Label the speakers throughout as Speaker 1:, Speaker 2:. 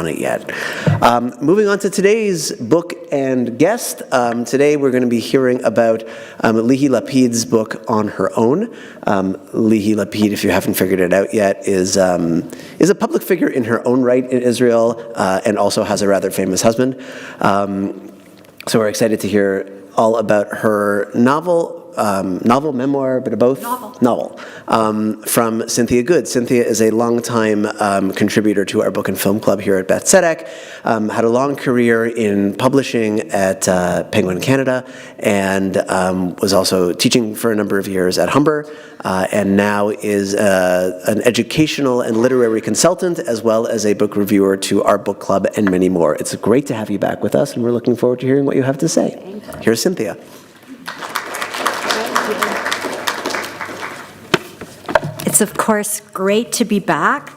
Speaker 1: on it yet. Moving on to today's book and guest. Today we're going to be hearing about Lihi Lapid's book On Her Own. Lihi Lapid, if you haven't figured it out yet, is a public figure in her own right in Israel and also has a rather famous husband. So we're excited to hear all about her novel, memoir, bit of both? Novel. From Cynthia Good. Cynthia is a longtime contributor to our book and film club here at Beth Tzedec, had a long career in publishing at Penguin Canada, and was also teaching for a number of years at Humber, and now is an educational and literary consultant, as well as a book reviewer to our book club and many more. It's great to have you back with us, and we're looking forward to hearing what you have to say. Here's Cynthia.
Speaker 2: It's, of course, great to be back.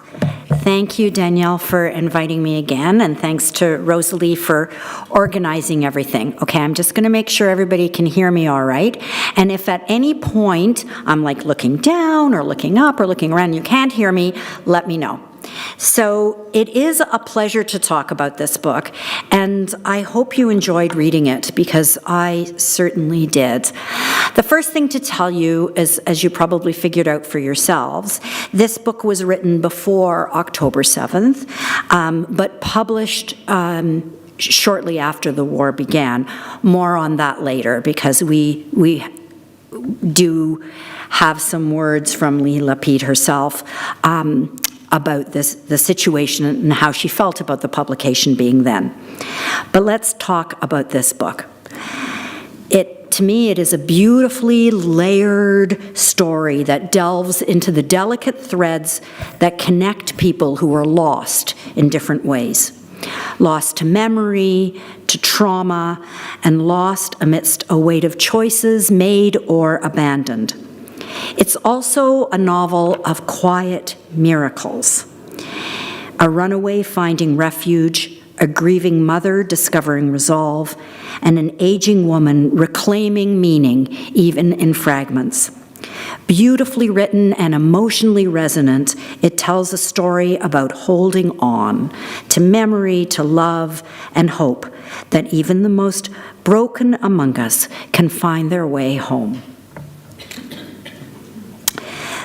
Speaker 2: Thank you, Danielle, for inviting me again, and thanks to Rosalie for organizing everything. Okay, I'm just going to make sure everybody can hear me all right, and if at any point I'm like looking down or looking up or looking around and you can't hear me, let me know. So it is a pleasure to talk about this book, and I hope you enjoyed reading it, because I certainly did. The first thing to tell you is, as you probably figured out for yourselves, this book was written before October 7th, but published shortly after the war began. More on that later, because we do have some words from Lihi Lapid herself about the situation and how she felt about the publication being then. But let's talk about this book. To me, it is a beautifully layered story that delves into the delicate threads that connect people who are lost in different ways. Lost to memory, to trauma, and lost amidst a weight of choices made or abandoned. It's also a novel of quiet miracles. A runaway finding refuge, a grieving mother discovering resolve, and an aging woman reclaiming meaning, even in fragments. Beautifully written and emotionally resonant, it tells a story about holding on to memory, to love, and hope that even the most broken among us can find their way home.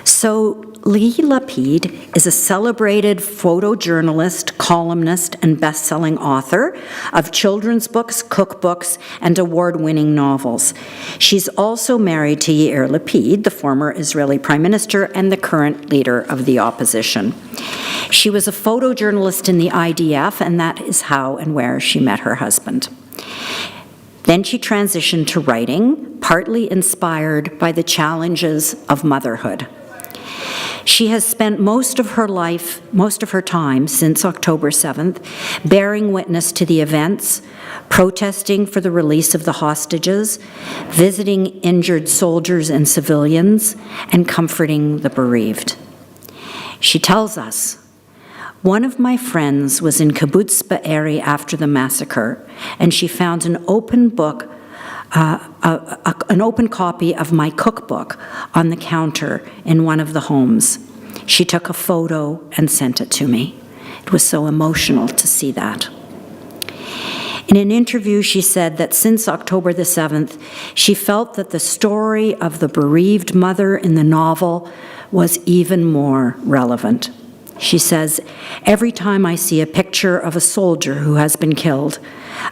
Speaker 2: So, Lihi Lapid is a celebrated photojournalist, columnist, and best-selling author of children's books, cookbooks, and award-winning novels. She's also married to Yair Lapid, the former Israeli prime minister and the current leader of the opposition. She was a photojournalist in the IDF, and that is how and where she met her husband. Then she transitioned to writing, partly inspired by the challenges of motherhood. She has spent most of her time since October 7th, bearing witness to the events, protesting for the release of the hostages, visiting injured soldiers and civilians, and comforting the bereaved. She tells us, "One of my friends was in Kibbutz Be'eri after the massacre, and she found an open book, an open copy of my cookbook on the counter in one of the homes. She took a photo and sent it to me. It was so emotional to see that." In an interview, she said that since October the 7th, she felt that the story of the bereaved mother in the novel was even more relevant. She says, "Every time I see a picture of a soldier who has been killed,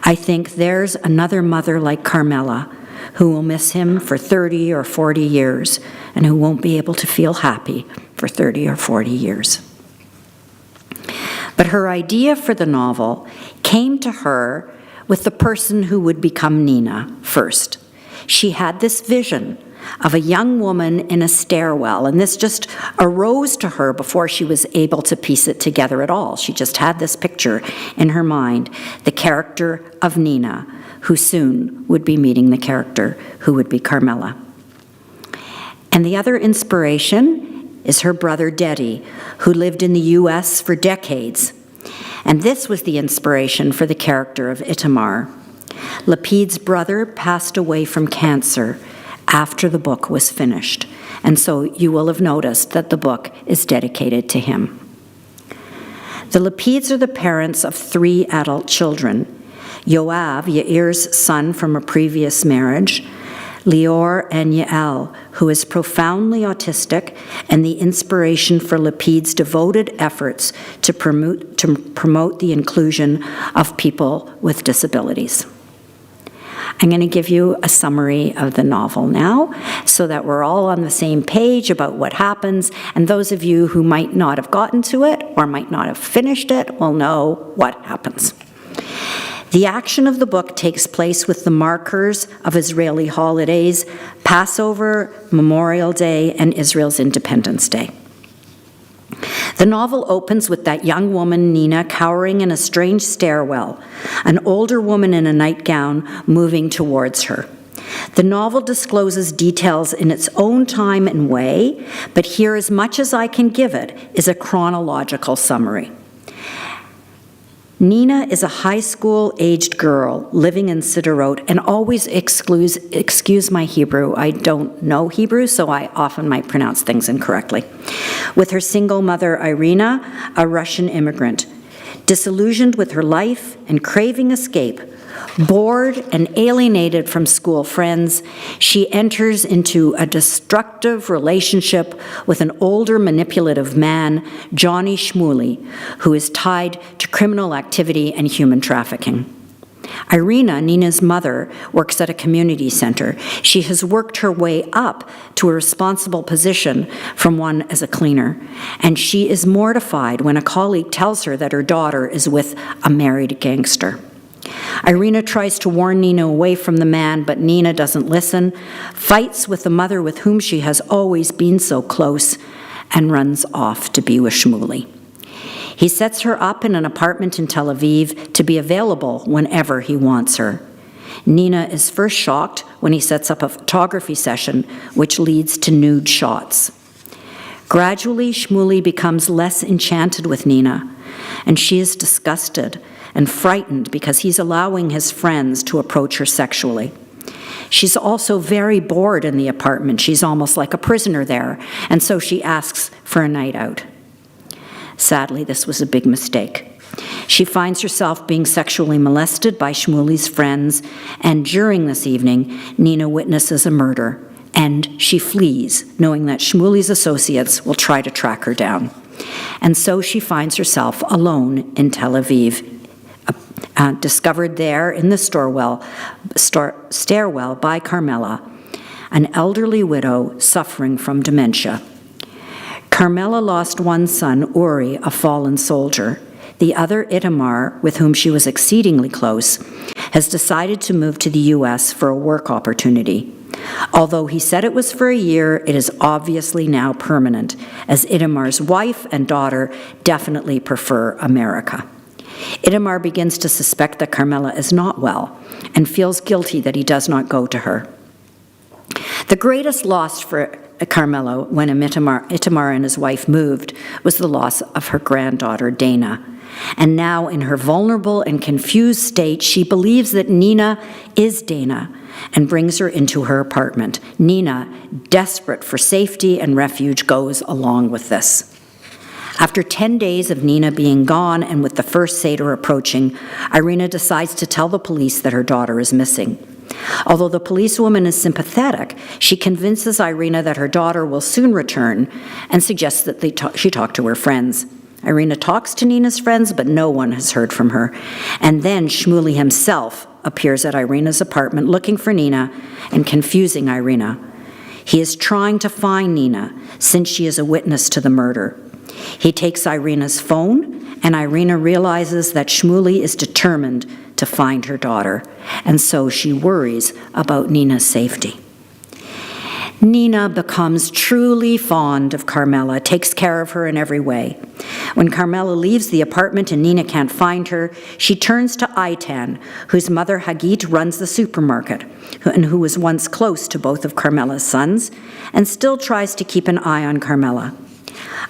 Speaker 2: I think there's another mother like Carmela who will miss him for 30 or 40 years and who won't be able to feel happy for 30 or 40 years." But her idea for the novel came to her with the person who would become Nina first. She had this vision of a young woman in a stairwell, and this just arose to her before she was able to piece it together at all. She just had this picture in her mind, the character of Nina, who soon would be meeting the character who would be Carmela. And the other inspiration is her brother Dedi, who lived in the US for decades. And this was the inspiration for the character of Itamar. Lapid's brother passed away from cancer after the book was finished, and so you will have noticed that the book is dedicated to him. The Lapids are the parents of 3 adult children: Yoav, Yair's son from a previous marriage, Lior, and Yael, who is profoundly autistic and the inspiration for Lapid's devoted efforts to promote the inclusion of people with disabilities. I'm going to give you a summary of the novel now so that we're all on the same page about what happens, and those of you who might not have gotten to it or might not have finished it will know what happens. The action of the book takes place with the markers of Israeli holidays, Passover, Memorial Day, and Israel's Independence Day. The novel opens with that young woman, Nina, cowering in a strange stairwell, an older woman in a nightgown moving towards her. The novel discloses details in its own time and way, but here, as much as I can give it, is a chronological summary. Nina is a high school-aged girl living in Sderot, and always excuse my Hebrew. I don't know Hebrew, so I often might pronounce things incorrectly. With her single mother, Irina, a Russian immigrant. Disillusioned with her life and craving escape, bored and alienated from school friends, she enters into a destructive relationship with an older manipulative man, Johnny Shmuley, who is tied to criminal activity and human trafficking. Irina, Nina's mother, works at a community center. She has worked her way up to a responsible position from one as a cleaner, and she is mortified when a colleague tells her that her daughter is with a married gangster. Irina tries to warn Nina away from the man, but Nina doesn't listen, fights with the mother with whom she has always been so close, and runs off to be with Shmuley. He sets her up in an apartment in Tel Aviv to be available whenever he wants her. Nina is first shocked when he sets up a photography session, which leads to nude shots. Gradually, Shmuley becomes less enchanted with Nina, and she is disgusted and frightened because he's allowing his friends to approach her sexually. She's also very bored in the apartment. She's almost like a prisoner there, and so she asks for a night out. Sadly, this was a big mistake. She finds herself being sexually molested by Shmuley's friends, and during this evening, Nina witnesses a murder, and she flees, knowing that Shmuley's associates will try to track her down. And so she finds herself alone in Tel Aviv, discovered there in the stairwell by Carmela, an elderly widow suffering from dementia. Carmela lost one son, Uri, a fallen soldier. The other, Itamar, with whom she was exceedingly close, has decided to move to the U.S. for a work opportunity. Although he said it was for a year, it is obviously now permanent, as Itamar's wife and daughter definitely prefer America. Itamar begins to suspect that Carmela is not well and feels guilty that he does not go to her. The greatest loss for Carmela when Itamar and his wife moved was the loss of her granddaughter, Dana. And now, in her vulnerable and confused state, she believes that Nina is Dana and brings her into her apartment. Nina, desperate for safety and refuge, goes along with this. After 10 days of Nina being gone and with the first Seder approaching, Irina decides to tell the police that her daughter is missing. Although the policewoman is sympathetic, she convinces Irina that her daughter will soon return and suggests that she talk to her friends. Irina talks to Nina's friends, but no one has heard from her. And then Shmuley himself appears at Irina's apartment looking for Nina and confusing Irina. He is trying to find Nina since she is a witness to the murder. He takes Irina's phone, and Irina realizes that Shmuley is determined to find her daughter, and so she worries about Nina's safety. Nina becomes truly fond of Carmela, takes care of her in every way. When Carmela leaves the apartment and Nina can't find her, she turns to Aitan, whose mother Hagit runs the supermarket, and who was once close to both of Carmela's sons, and still tries to keep an eye on Carmela.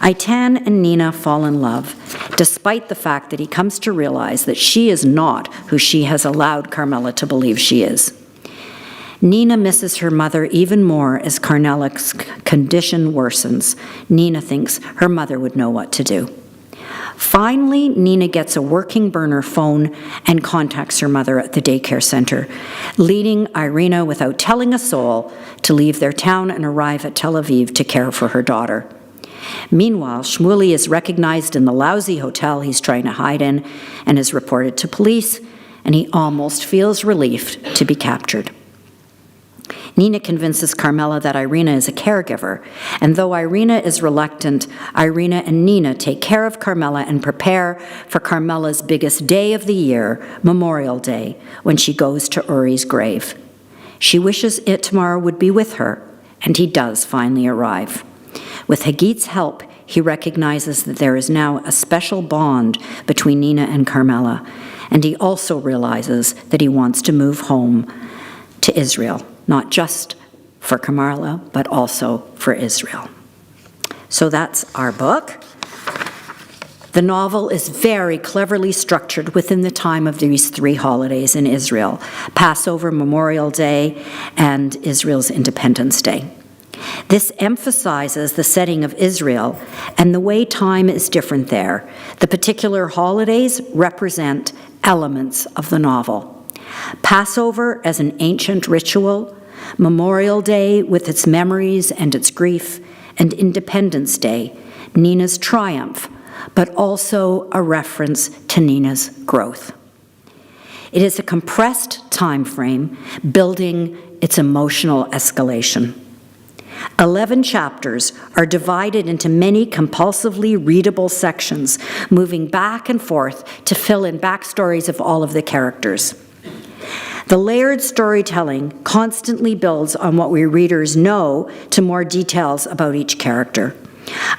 Speaker 2: Aitan and Nina fall in love, despite the fact that he comes to realize that she is not who she has allowed Carmela to believe she is. Nina misses her mother even more as Carmela's condition worsens. Nina thinks her mother would know what to do. Finally, Nina gets a working burner phone and contacts her mother at the daycare center, leading Irina, without telling a soul, to leave their town and arrive at Tel Aviv to care for her daughter. Meanwhile, Shmuley is recognized in the lousy hotel he's trying to hide in and is reported to police, and he almost feels relieved to be captured. Nina convinces Carmela that Irina is a caregiver, and though Irina is reluctant, Irina and Nina take care of Carmela and prepare for Carmela's biggest day of the year, Memorial Day, when she goes to Uri's grave. She wishes Itamar would be with her, and he does finally arrive. With Hagit's help, he recognizes that there is now a special bond between Nina and Carmela, and he also realizes that he wants to move home to Israel, not just for Carmela, but also for Israel. So that's our book. The novel is very cleverly structured within the time of these three holidays in Israel: Passover, Memorial Day, and Israel's Independence Day. This emphasizes the setting of Israel and the way time is different there. The particular holidays represent elements of the novel. Passover as an ancient ritual, Memorial Day with its memories and its grief, and Independence Day, Nina's triumph, but also a reference to Nina's growth. It is a compressed time frame, building its emotional escalation. 11 chapters are divided into many compulsively readable sections, moving back and forth to fill in backstories of all of the characters. The layered storytelling constantly builds on what we readers know to more details about each character.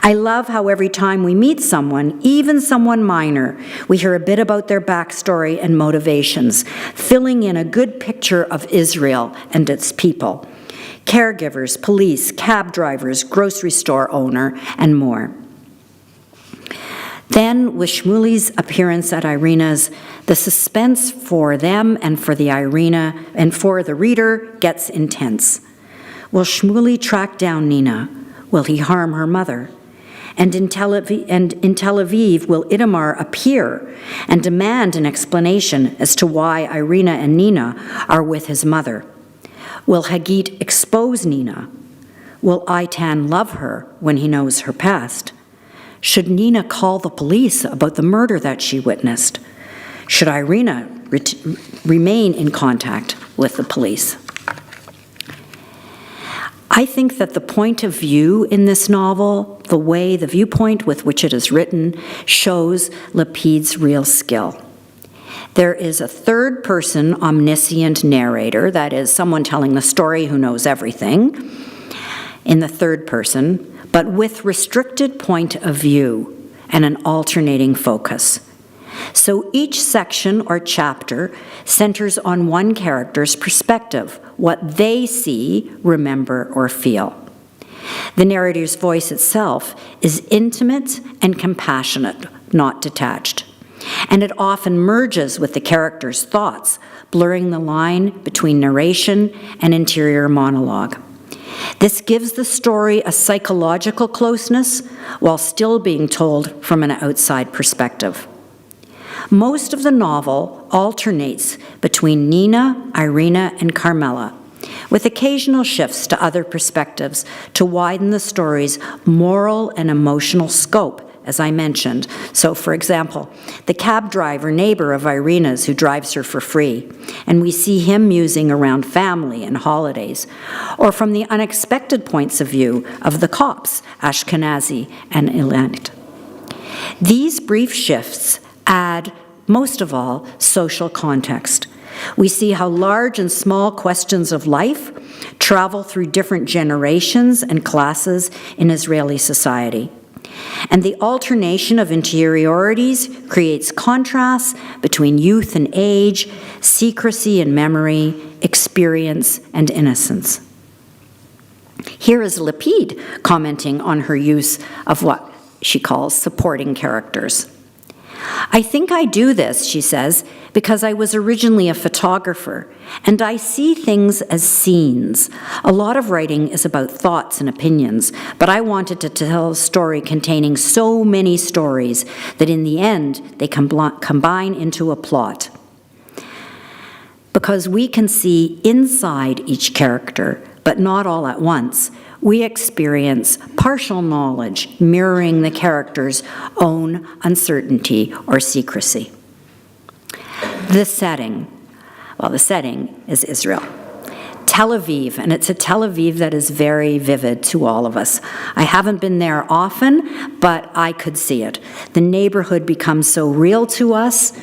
Speaker 2: I love how every time we meet someone, even someone minor, we hear a bit about their backstory and motivations, filling in a good picture of Israel and its people: caregivers, police, cab drivers, grocery store owner, and more. Then, with Shmuley's appearance at Irina's, the suspense for them and for the Irina and for the reader gets intense. Will Shmuley track down Nina? Will he harm her mother? And in Tel Aviv, will Itamar appear and demand an explanation as to why Irina and Nina are with his mother? Will Hagit expose Nina? Will Eitan love her when he knows her past? Should Nina call the police about the murder that she witnessed? Should Irina remain in contact with the police? I think that the point of view in this novel, the viewpoint with which it is written, shows Lapid's real skill. There is a third-person omniscient narrator, that is, someone telling the story who knows everything, in the third person, but with restricted point of view and an alternating focus. So each section or chapter centers on one character's perspective, what they see, remember, or feel. The narrator's voice itself is intimate and compassionate, not detached. And it often merges with the character's thoughts, blurring the line between narration and interior monologue. This gives the story a psychological closeness while still being told from an outside perspective. Most of the novel alternates between Nina, Irina, and Carmela, with occasional shifts to other perspectives to widen the story's moral and emotional scope, as I mentioned. So, for example, the cab driver neighbor of Irina's who drives her for free, and we see him musing around family and holidays, or from the unexpected points of view of the cops, Ashkenazi and Ilanit. These brief shifts add, most of all, social context. We see how large and small questions of life travel through different generations and classes in Israeli society. And the alternation of interiorities creates contrasts between youth and age, secrecy and memory, experience and innocence. Here is Lapid commenting on her use of what she calls supporting characters. I think I do this, she says, because I was originally a photographer, and I see things as scenes. A lot of writing is about thoughts and opinions, but I wanted to tell a story containing so many stories that in the end they combine into a plot. Because we can see inside each character, but not all at once, we experience partial knowledge mirroring the character's own uncertainty or secrecy. The setting is Israel. Tel Aviv, and it's a Tel Aviv that is very vivid to all of us. I haven't been there often, but I could see it. The neighborhood becomes so real to us.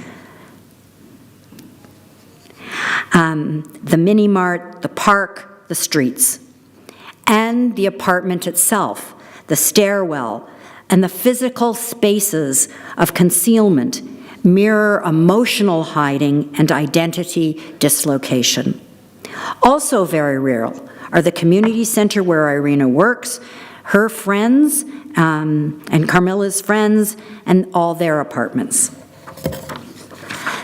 Speaker 2: The mini-mart, the park, the streets, and the apartment itself, the stairwell, and the physical spaces of concealment mirror emotional hiding and identity dislocation. Also very real are the community center where Irina works, her friends, and Carmilla's friends, and all their apartments.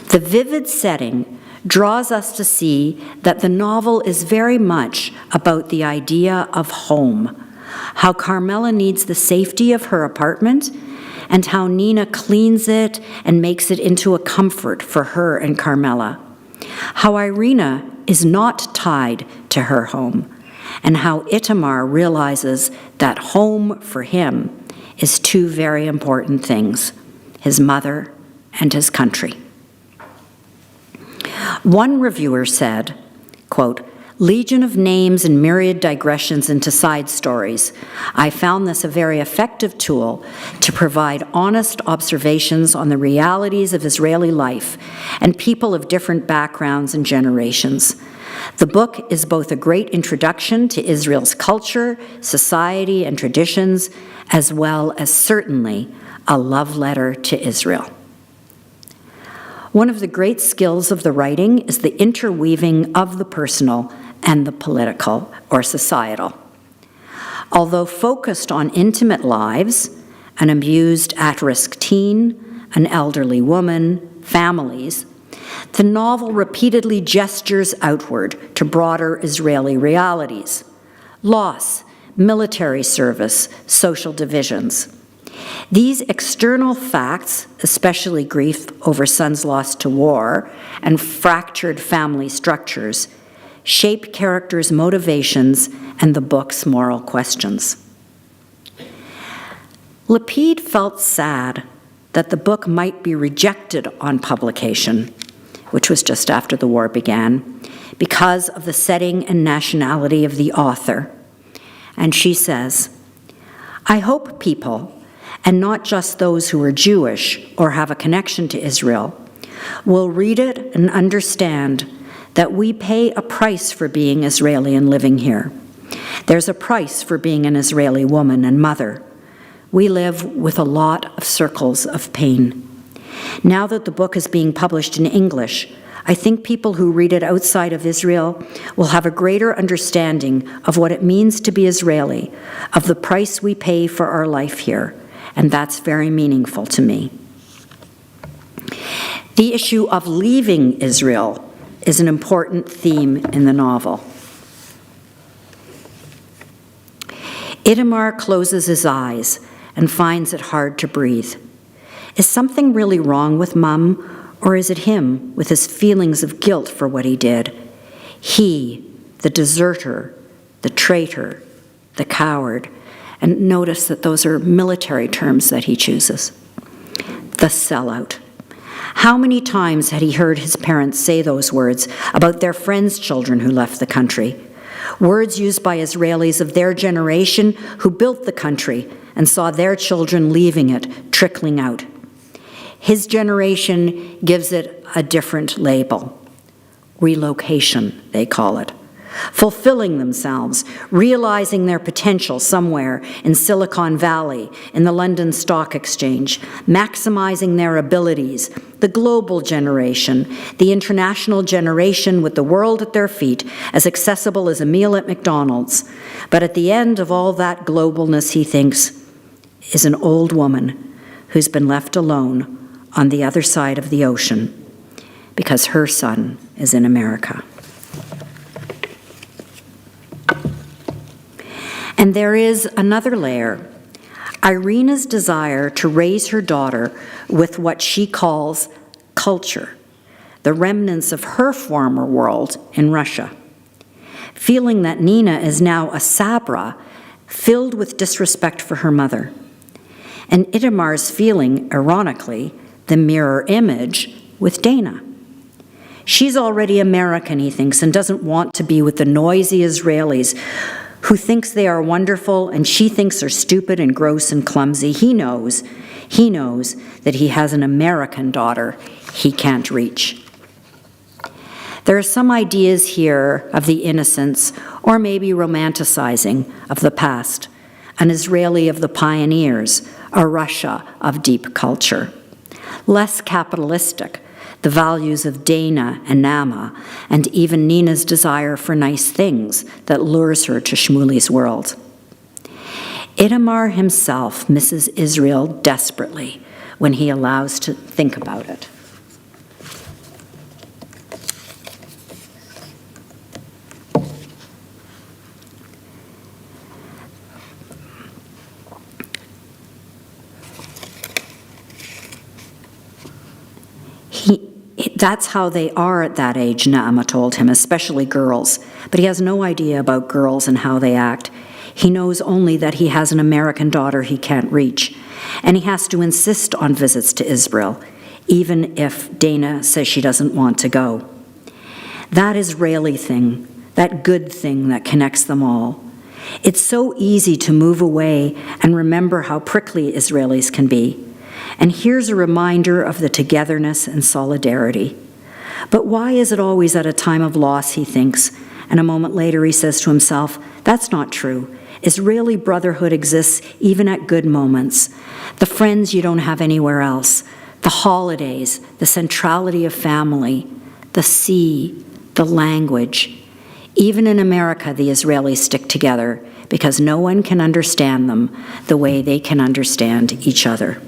Speaker 2: The vivid setting draws us to see that the novel is very much about the idea of home, how Carmilla needs the safety of her apartment, and how Nina cleans it and makes it into a comfort for her and Carmilla, how Irina is not tied to her home, and how Itamar realizes that home for him is two very important things, his mother and his country. One reviewer said, quote, "Legion of names and myriad digressions into side stories. I found this a very effective tool to provide honest observations on the realities of Israeli life and people of different backgrounds and generations. The book is both a great introduction to Israel's culture, society, and traditions, as well as certainly a love letter to Israel." One of the great skills of the writing is the interweaving of the personal and the political or societal. Although focused on intimate lives, an abused at-risk teen, an elderly woman, families, the novel repeatedly gestures outward to broader Israeli realities: loss, military service, social divisions. These external facts, especially grief over sons lost to war and fractured family structures, shape characters' motivations and the book's moral questions. Lapid felt sad that the book might be rejected on publication, which was just after the war began, because of the setting and nationality of the author. And she says, "I hope people, and not just those who are Jewish or have a connection to Israel, will read it and understand that we pay a price for being Israeli and living here. There's a price for being an Israeli woman and mother. We live with a lot of circles of pain. Now that the book is being published in English, I think people who read it outside of Israel will have a greater understanding of what it means to be Israeli, of the price we pay for our life here, and that's very meaningful to me." The issue of leaving Israel is an important theme in the novel. Itamar closes his eyes and finds it hard to breathe. Is something really wrong with Mum, or is it him with his feelings of guilt for what he did? He, the deserter, the traitor, the coward, and notice that those are military terms that he chooses. The sellout. How many times had he heard his parents say those words about their friends' children who left the country? Words used by Israelis of their generation who built the country and saw their children leaving it, trickling out. His generation gives it a different label. Relocation, they call it. Fulfilling themselves, realizing their potential somewhere in Silicon Valley, in the London Stock Exchange, maximizing their abilities, the global generation, the international generation with the world at their feet, as accessible as a meal at McDonald's. But at the end of all that globalness, he thinks, is an old woman who's been left alone on the other side of the ocean, because her son is in America. And there is another layer, Irina's desire to raise her daughter with what she calls culture, the remnants of her former world in Russia. Feeling that Nina is now a Sabra, filled with disrespect for her mother. And Itamar's feeling, ironically, the mirror image with Dana. She's already American, he thinks, and doesn't want to be with the noisy Israelis who thinks they are wonderful and she thinks are stupid and gross and clumsy. He knows that he has an American daughter he can't reach. There are some ideas here of the innocence, or maybe romanticizing, of the past, an Israeli of the pioneers, a Russia of deep culture. Less capitalistic, the values of Dana and Nama, and even Nina's desire for nice things that lures her to Shmuli's world. Itamar himself misses Israel desperately when he allows to think about it. That's how they are at that age, Naama told him, especially girls. But he has no idea about girls and how they act. He knows only that he has an American daughter he can't reach. And he has to insist on visits to Israel, even if Dana says she doesn't want to go. That Israeli thing, that good thing that connects them all. It's so easy to move away and remember how prickly Israelis can be. And here's a reminder of the togetherness and solidarity. But why is it always at a time of loss, he thinks, and a moment later he says to himself, that's not true. Israeli brotherhood exists even at good moments. The friends you don't have anywhere else, the holidays, the centrality of family, the sea, the language. Even in America, the Israelis stick together because no one can understand them the way they can understand each other.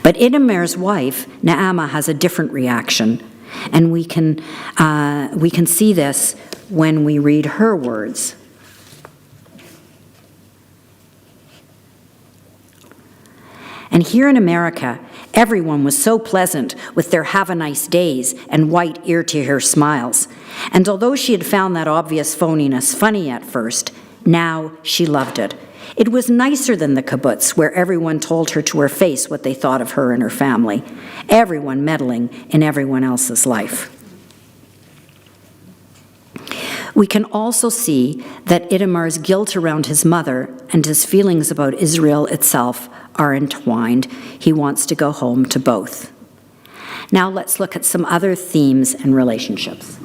Speaker 2: But Itamar's wife, Naama, has a different reaction, and we can see this when we read her words. And here in America, everyone was so pleasant with their have a nice days and white ear-to-ear smiles. And although she had found that obvious phoniness funny at first, now she loved it. It was nicer than the kibbutz, where everyone told her to her face what they thought of her and her family, everyone meddling in everyone else's life. We can also see that Itamar's guilt around his mother and his feelings about Israel itself are entwined. He wants to go home to both. Now let's look at some other themes and relationships.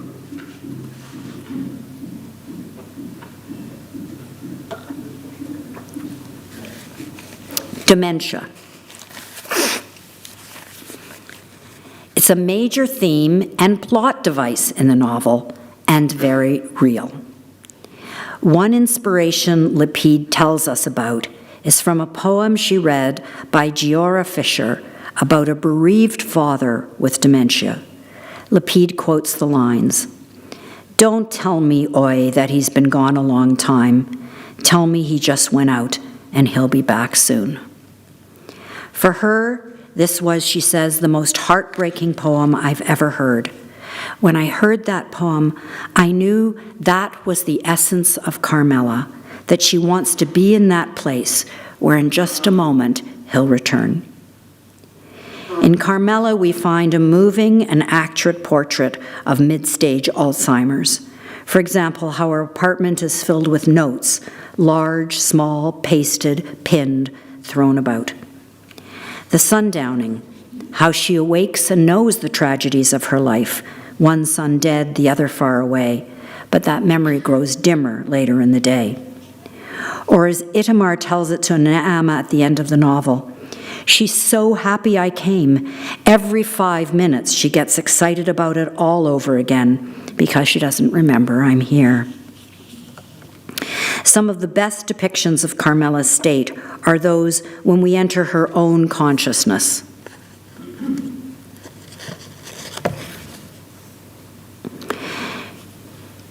Speaker 2: Dementia. It's a major theme and plot device in the novel, and very real. One inspiration Lapid tells us about is from a poem she read by Giora Fisher about a bereaved father with dementia. Lapid quotes the lines, "Don't tell me, Oi, that he's been gone a long time. Tell me he just went out and he'll be back soon." For her, this was, she says, the most heartbreaking poem I've ever heard. When I heard that poem, I knew that was the essence of Carmela, that she wants to be in that place where in just a moment he'll return. In Carmela, we find a moving and accurate portrait of mid-stage Alzheimer's. For example, how her apartment is filled with notes, large, small, pasted, pinned, thrown about. The sundowning, how she awakes and knows the tragedies of her life, one son dead, the other far away, but that memory grows dimmer later in the day. Or as Itamar tells it to Naama at the end of the novel, "She's so happy I came. Every 5 minutes she gets excited about it all over again because she doesn't remember I'm here." Some of the best depictions of Carmela's state are those when we enter her own consciousness.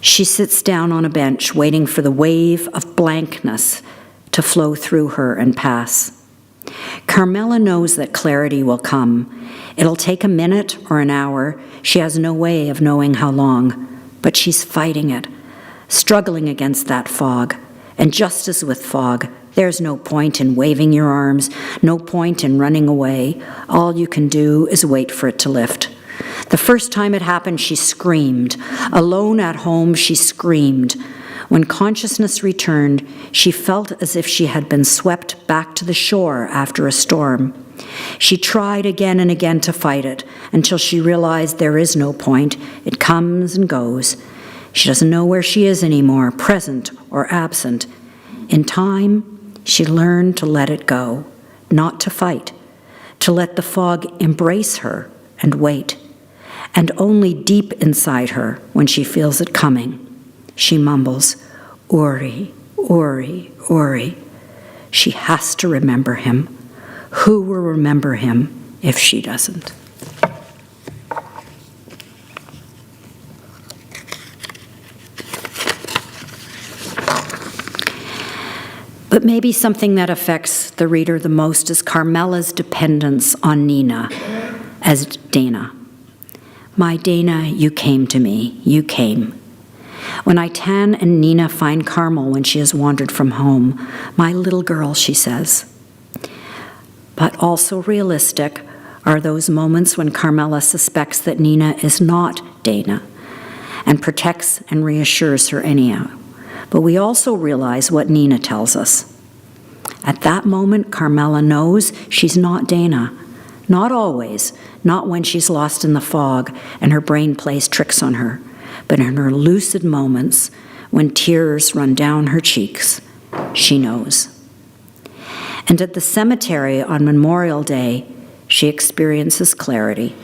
Speaker 2: She sits down on a bench, waiting for the wave of blankness to flow through her and pass. Carmela knows that clarity will come. It'll take a minute or an hour. She has no way of knowing how long, but she's fighting it, struggling against that fog. And just as with fog, there's no point in waving your arms, no point in running away. All you can do is wait for it to lift. The first time it happened, she screamed. Alone at home, she screamed. When consciousness returned, she felt as if she had been swept back to the shore after a storm. She tried again and again to fight it until she realized there is no point. It comes and goes. She doesn't know where she is anymore, present or absent. In time, she learned to let it go, not to fight, to let the fog embrace her and wait. And only deep inside her, when she feels it coming, she mumbles, Uri, Uri, Uri. She has to remember him. Who will remember him if she doesn't? But maybe something that affects the reader the most is Carmela's dependence on Nina as Dana. My Dana, you came to me, you came. When Aitan and Nina find Carmel when she has wandered from home, my little girl, she says. But also realistic are those moments when Carmela suspects that Nina is not Dana and protects and reassures her anyhow. But we also realize what Nina tells us. At that moment, Carmela knows she's not Dana. Not always, not when she's lost in the fog and her brain plays tricks on her, but in her lucid moments, when tears run down her cheeks, she knows. And at the cemetery on Memorial Day, she experiences clarity.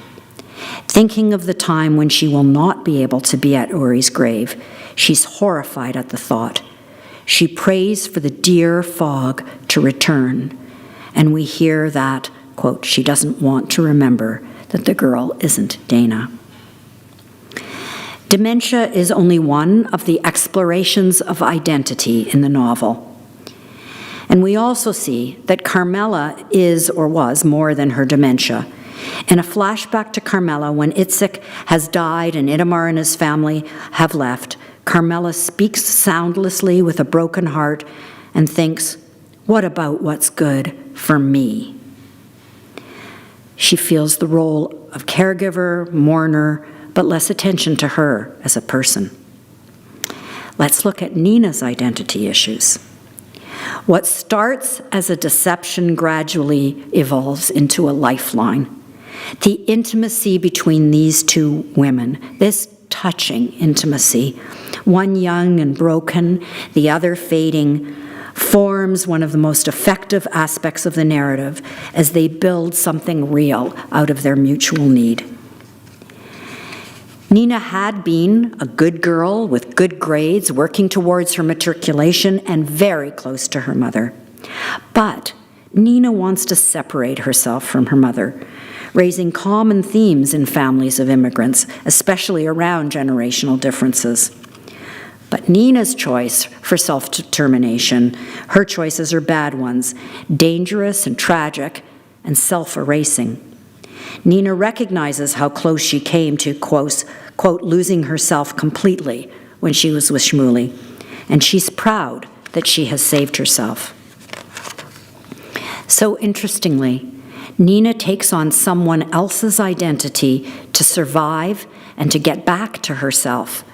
Speaker 2: Thinking of the time when she will not be able to be at Uri's grave, she's horrified at the thought. She prays for the dear fog to return, and we hear that, quote, she doesn't want to remember that the girl isn't Dana. Dementia is only one of the explorations of identity in the novel. And we also see that Carmela is or was more than her dementia. In a flashback to Carmela, when Itzik has died and Itamar and his family have left, Carmela speaks soundlessly with a broken heart and thinks, what about what's good for me? She feels the role of caregiver, mourner, but less attention to her as a person. Let's look at Nina's identity issues. What starts as a deception gradually evolves into a lifeline. The intimacy between these two women, this touching intimacy, one young and broken, the other fading, forms one of the most effective aspects of the narrative as they build something real out of their mutual need. Nina had been a good girl with good grades, working towards her matriculation and very close to her mother. But Nina wants to separate herself from her mother, raising common themes in families of immigrants, especially around generational differences. But Nina's choice for self-determination, her choices are bad ones, dangerous and tragic and self-erasing. Nina recognizes how close she came to, quote, losing herself completely when she was with Shmuley, and she's proud that she has saved herself. So interestingly, Nina takes on someone else's identity to survive and to get back to herself.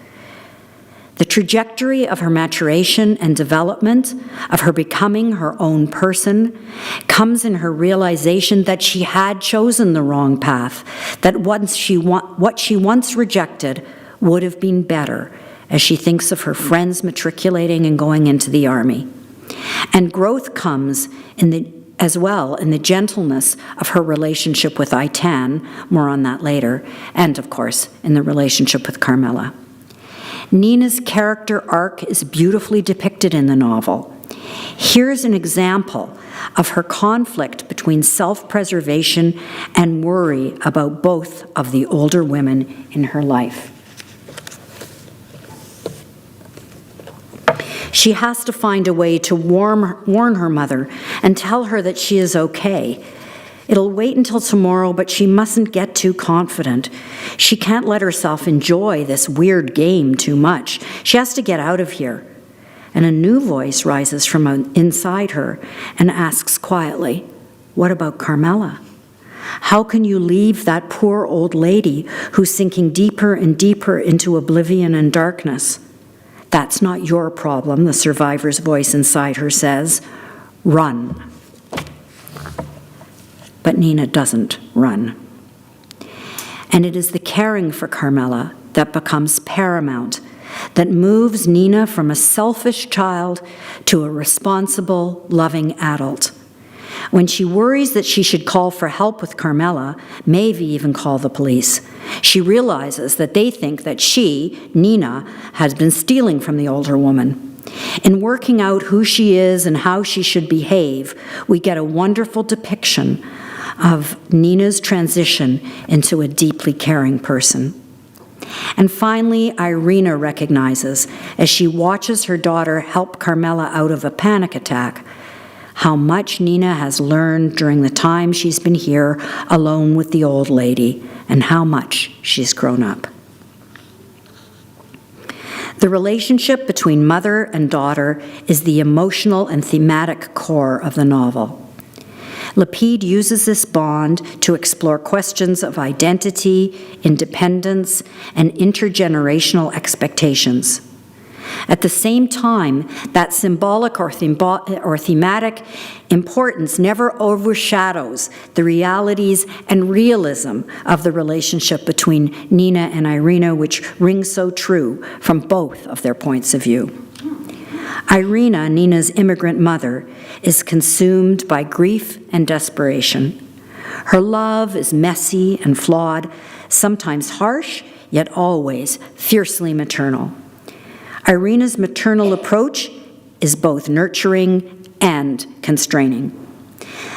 Speaker 2: The trajectory of her maturation and development, of her becoming her own person, comes in her realization that she had chosen the wrong path, that what she once rejected would have been better, as she thinks of her friends matriculating and going into the army. And growth comes as well in the gentleness of her relationship with Aitan, more on that later, and of course in the relationship with Carmela. Nina's character arc is beautifully depicted in the novel. Here's an example of her conflict between self-preservation and worry about both of the older women in her life. She has to find a way to warn her mother and tell her that she is okay. It'll wait until tomorrow, but she mustn't get too confident. She can't let herself enjoy this weird game too much. She has to get out of here. And a new voice rises from inside her and asks quietly, "What about Carmela? How can you leave that poor old lady who's sinking deeper and deeper into oblivion and darkness?" "That's not your problem," the survivor's voice inside her says. "Run." But Nina doesn't run. And it is the caring for Carmela that becomes paramount, that moves Nina from a selfish child to a responsible, loving adult. When she worries that she should call for help with Carmela, maybe even call the police, she realizes that they think that she, Nina, has been stealing from the older woman. In working out who she is and how she should behave, we get a wonderful depiction of Nina's transition into a deeply caring person. And finally, Irina recognizes, as she watches her daughter help Carmela out of a panic attack, how much Nina has learned during the time she's been here alone with the old lady, and how much she's grown up. The relationship between mother and daughter is the emotional and thematic core of the novel. Lapid uses this bond to explore questions of identity, independence, and intergenerational expectations. At the same time, that symbolic or thematic importance never overshadows the realities and realism of the relationship between Nina and Irina, which rings so true from both of their points of view. Irina, Nina's immigrant mother, is consumed by grief and desperation. Her love is messy and flawed, sometimes harsh, yet always fiercely maternal. Irina's maternal approach is both nurturing and constraining.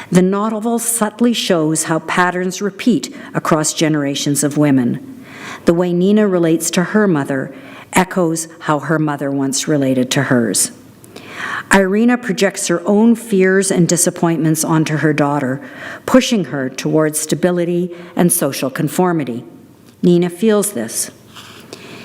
Speaker 2: The novel subtly shows how patterns repeat across generations of women. The way Nina relates to her mother echoes how her mother once related to hers. Irina projects her own fears and disappointments onto her daughter, pushing her towards stability and social conformity. Nina feels this.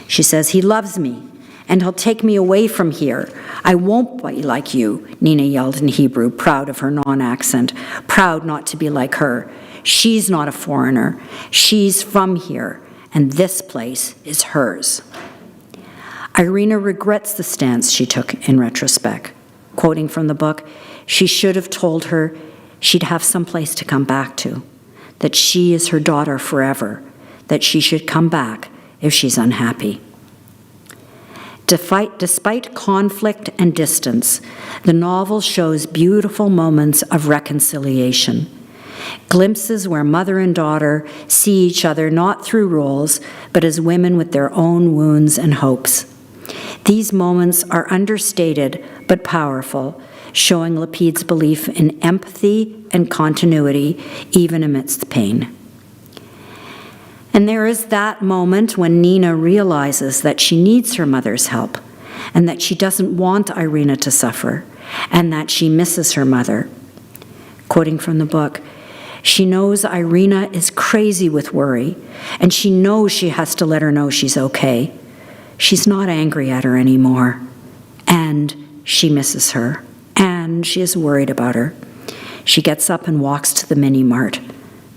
Speaker 2: She says, "He loves me, and he'll take me away from here. I won't be like you," Nina yelled in Hebrew, proud of her non-accent, proud not to be like her. She's not a foreigner. She's from here, and this place is hers. Irina regrets the stance she took in retrospect. Quoting from the book, she should have told her she'd have some place to come back to, that she is her daughter forever, that she should come back if she's unhappy. Despite conflict and distance, the novel shows beautiful moments of reconciliation, glimpses where mother and daughter see each other not through roles, but as women with their own wounds and hopes. These moments are understated but powerful, showing Lapid's belief in empathy and continuity, even amidst pain. And there is that moment when Nina realizes that she needs her mother's help, and that she doesn't want Irina to suffer, and that she misses her mother. Quoting from the book, she knows Irina is crazy with worry, and she knows she has to let her know she's okay. She's not angry at her anymore, and she misses her, and she is worried about her. She gets up and walks to the mini-mart.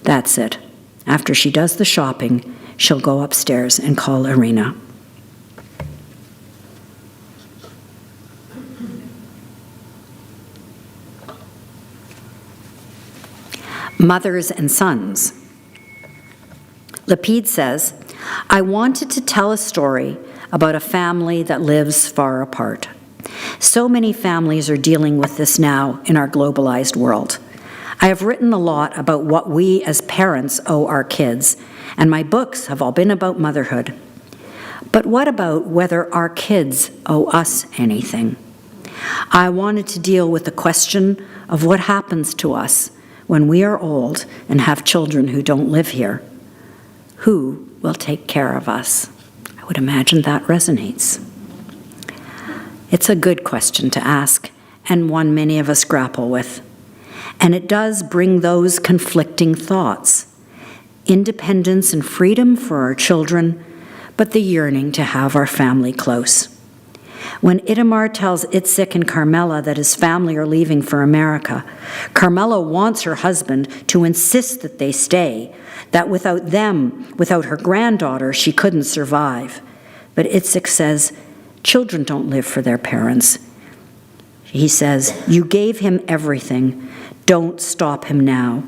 Speaker 2: That's it. After she does the shopping, she'll go upstairs and call Irina. Mothers and sons. Lapid says, "I wanted to tell a story about a family that lives far apart. So many families are dealing with this now in our globalized world. I have written a lot about what we as parents owe our kids, and my books have all been about motherhood. But what about whether our kids owe us anything? I wanted to deal with the question of what happens to us when we are old and have children who don't live here. Who will take care of us? I would imagine that resonates. It's a good question to ask, and one many of us grapple with. And it does bring those conflicting thoughts: independence and freedom for our children, but the yearning to have our family close. When Itamar tells Itzik and Carmela that his family are leaving for America, Carmela wants her husband to insist that they stay, that without them, without her granddaughter, she couldn't survive. But Itzik says, children don't live for their parents. He says, you gave him everything. Don't stop him now.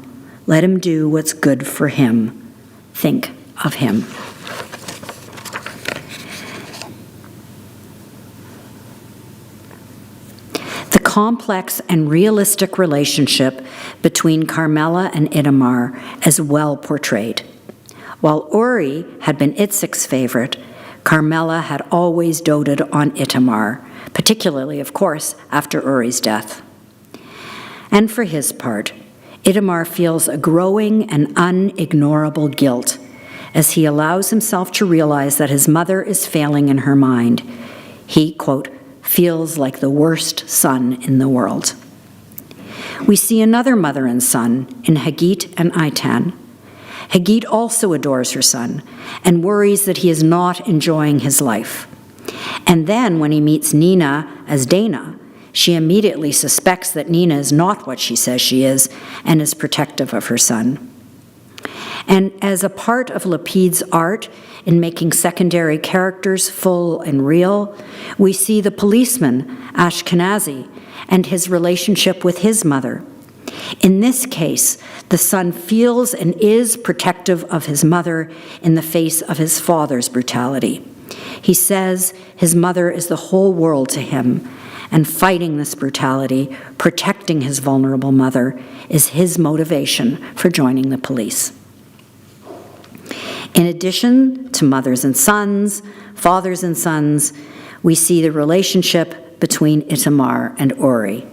Speaker 2: Let him do what's good for him. Think of him. The complex and realistic relationship between Carmela and Itamar is well portrayed. While Uri had been Itzik's favorite, Carmela had always doted on Itamar, particularly, of course, after Uri's death. And for his part, Itamar feels a growing and unignorable guilt as he allows himself to realize that his mother is failing in her mind. He, quote, feels like the worst son in the world. We see another mother and son in Hagit and Eitan. Hagit also adores her son and worries that he is not enjoying his life. And then when he meets Nina as Dana, she immediately suspects that Nina is not what she says she is and is protective of her son. And as a part of Lapid's art in making secondary characters full and real, we see the policeman, Ashkenazi, and his relationship with his mother. In this case, the son feels and is protective of his mother in the face of his father's brutality. He says his mother is the whole world to him, and fighting this brutality, protecting his vulnerable mother, is his motivation for joining the police. In addition to mothers and sons, fathers and sons, we see the relationship between Itamar and Uri.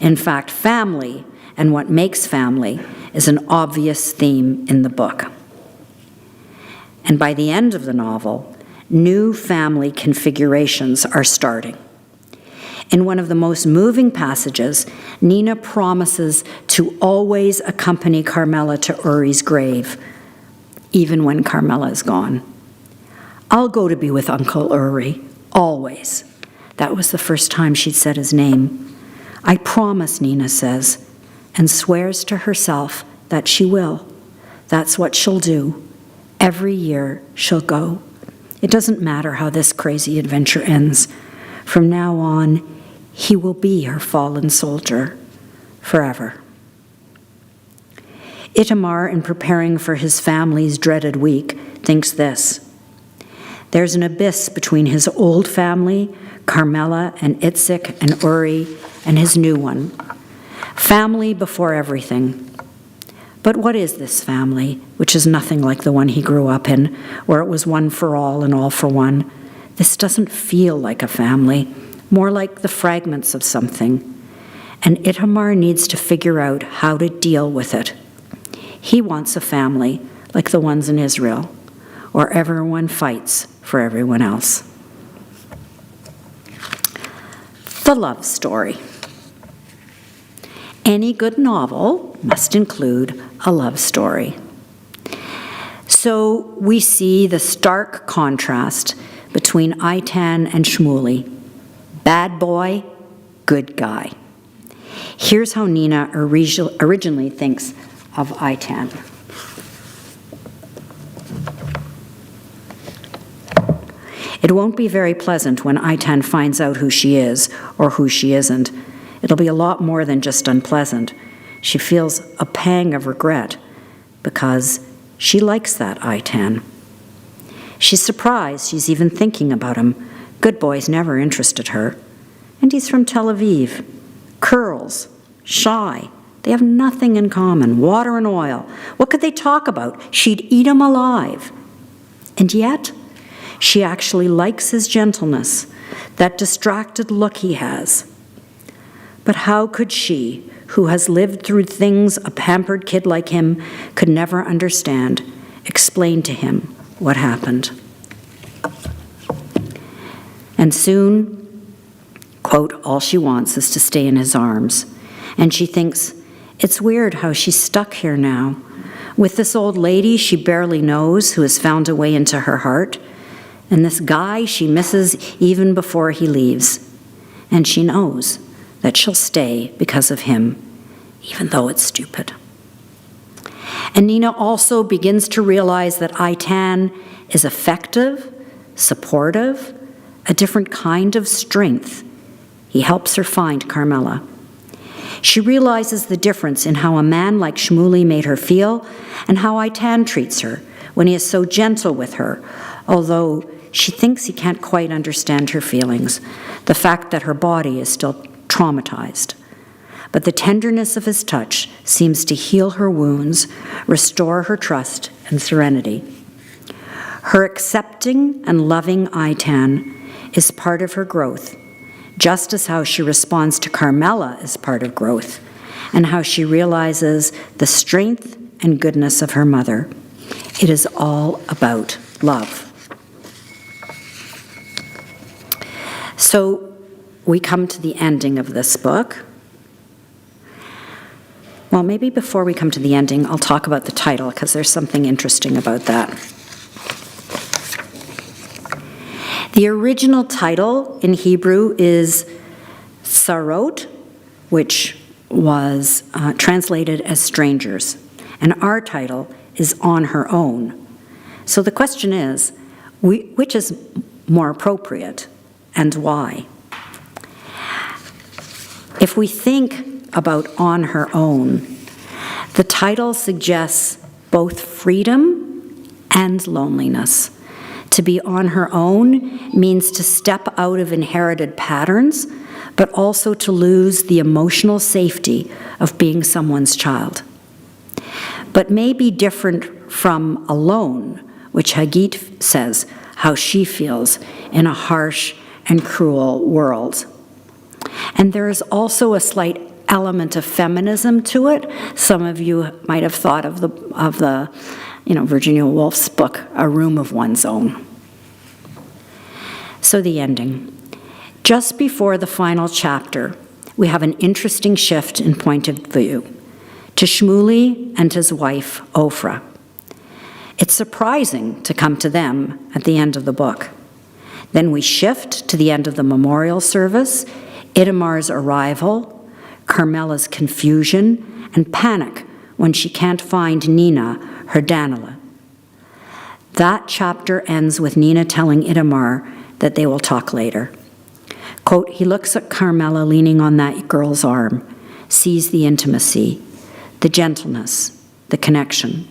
Speaker 2: In fact, family and what makes family is an obvious theme in the book. And by the end of the novel, new family configurations are starting. In one of the most moving passages, Nina promises to always accompany Carmela to Uri's grave, even when Carmela is gone. I'll go to be with Uncle Uri, always. That was the first time she'd said his name. I promise, Nina says, and swears to herself that she will. That's what she'll do. Every year she'll go. It doesn't matter how this crazy adventure ends. From now on, he will be her fallen soldier forever. Itamar, in preparing for his family's dreaded week, thinks this: there's an abyss between his old family, Carmela and Itzik and Uri, and his new one. Family before everything. But what is this family, which is nothing like the one he grew up in, where it was one for all and all for one? This doesn't feel like a family, more like the fragments of something. And Itamar needs to figure out how to deal with it. He wants a family like the ones in Israel, where everyone fights for everyone else. The love story. Any good novel must include a love story. So we see the stark contrast between Eitan and Shmuley. Bad boy, good guy. Here's how Nina originally thinks of Eitan. It won't be very pleasant when Eitan finds out who she is or who she isn't. It'll be a lot more than just unpleasant. She feels a pang of regret because she likes that Eitan. She's surprised she's even thinking about him. Good boys never interested her. And he's from Tel Aviv. Curls, shy. They have nothing in common, water and oil. What could they talk about? She'd eat him alive. And yet, She actually likes his gentleness, that distracted look he has. But how could she, who has lived through things a pampered kid like him could never understand, explain to him what happened? And soon, quote, all she wants is to stay in his arms. And she thinks, it's weird how she's stuck here now, with this old lady she barely knows who has found a way into her heart, and this guy she misses even before he leaves. And she knows that she'll stay because of him, even though it's stupid. And Nina also begins to realize that Aitan is effective, supportive, a different kind of strength. He helps her find Carmela. She realizes the difference in how a man like Shmuley made her feel and how Aitan treats her when he is so gentle with her, although she thinks he can't quite understand her feelings, the fact that her body is still traumatized. But the tenderness of his touch seems to heal her wounds, restore her trust and serenity. Her accepting and loving Aitan is part of her growth, just as how she responds to Carmela is part of growth, and how she realizes the strength and goodness of her mother. It is all about love. So we come to the ending of this book. Well, maybe before we come to the ending, I'll talk about the title, because there's something interesting about that. The original title in Hebrew is Sarot, which was translated as strangers, and our title is On Her Own. So the question is, which is more appropriate and why? If we think about On Her Own, the title suggests both freedom and loneliness. To be on her own means to step out of inherited patterns, but also to lose the emotional safety of being someone's child. But may be different from alone, which Hagit says how she feels in a harsh and cruel world. And there is also a slight element of feminism to it. Some of you might have thought of the Virginia Woolf's book, A Room of One's Own. So the ending. Just before the final chapter, we have an interesting shift in point of view to Shmuley and his wife, Ophrah. It's surprising to come to them at the end of the book. Then we shift to the end of the memorial service, Itamar's arrival, Carmela's confusion and panic when she can't find Nina, her Danila. That chapter ends with Nina telling Itamar that they will talk later. Quote, he looks at Carmela leaning on that girl's arm, sees the intimacy, the gentleness, the connection.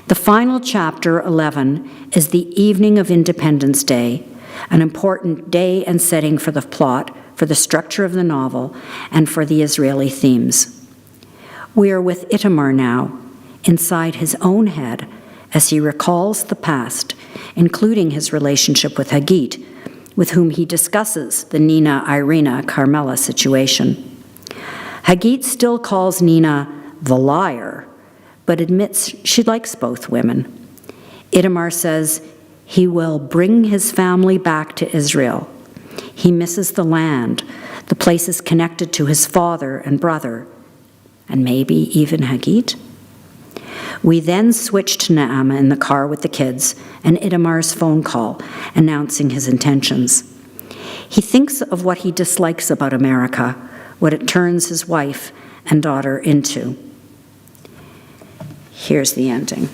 Speaker 2: The final chapter, 11, is the evening of Independence Day, an important day and setting for the plot, for the structure of the novel, and for the Israeli themes. We are with Itamar now, inside his own head, as he recalls the past, including his relationship with Hagit, with whom he discusses the Nina, Irina, Carmela situation. Hagit still calls Nina the liar, but admits she likes both women. Itamar says he will bring his family back to Israel. He misses the land, the places connected to his father and brother, and maybe even Hagit. We then switch to Naama in the car with the kids and Itamar's phone call announcing his intentions. He thinks of what he dislikes about America, what it turns his wife and daughter into. Here's the ending.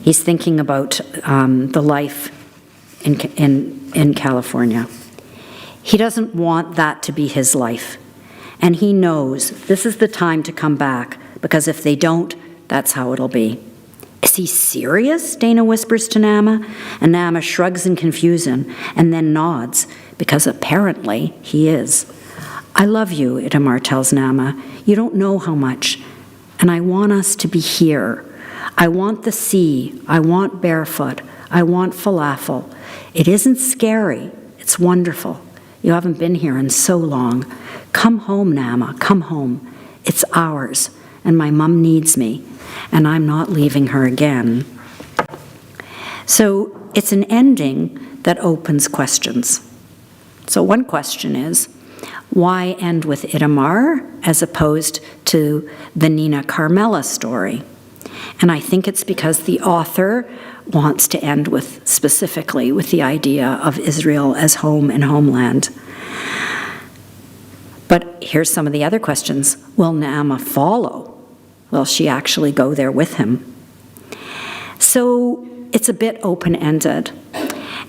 Speaker 2: He's thinking about the life in California. He doesn't want that to be his life. And he knows this is the time to come back, because if they don't, that's how it'll be. Is he serious? Dana whispers to Naama, and Naama shrugs in confusion and then nods, because apparently he is. I love you, Itamar tells Naama. You don't know how much. And I want us to be here. I want the sea. I want barefoot. I want falafel. It isn't scary. It's wonderful. You haven't been here in so long. Come home, Naama. Come home. It's ours. And my mom needs me. And I'm not leaving her again. So it's an ending that opens questions. So one question is, why end with Itamar as opposed to the Nina Carmela story? And I think it's because the author wants to end with, specifically, with the idea of Israel as home and homeland. But here's some of the other questions. Will Naama follow? Will she actually go there with him? So it's a bit open-ended.